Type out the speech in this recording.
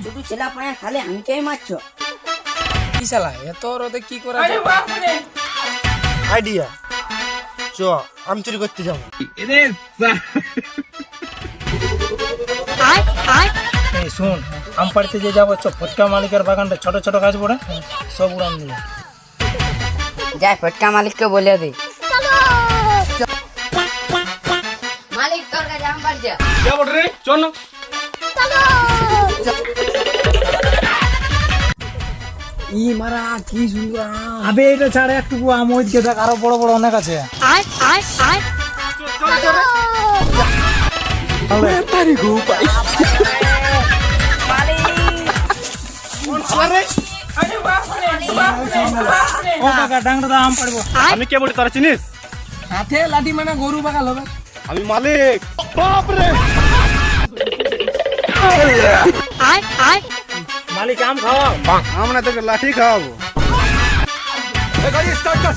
দুটো ছেলা পায়া খালি আমাকেই মারছো। কি শালা এত রোদে কি করা যায়? আইডিয়া, চ আম চুরি করতে যাবো। এই শুন, আম পাড়তে যে যাবো চ, ফটকা মালিকের বাগানটা ছোট ছোট গাছ পড়ে সব উড়ান দিল। যাই ফটকা মালিককে বলে দে। মালিক তোর কাছে আম পাড়ছে। ই মারা কি সুন্দর আম। আবে এটা ছাড়া একটুকু আম ওইদিকে দেখ, আরো বড় বড় অনেক আছে। ও কাকা ডাংটা আম পারবো। আমি কে বলি তোরা চিনিস? হাতে লাঠি মানে গরু বাগাল হবে। আমি মালিক। মালিক আম খাওয়াও। আমরা তোকে লাঠি খাওয়াবো। গাড়ি স্টার্ট কর।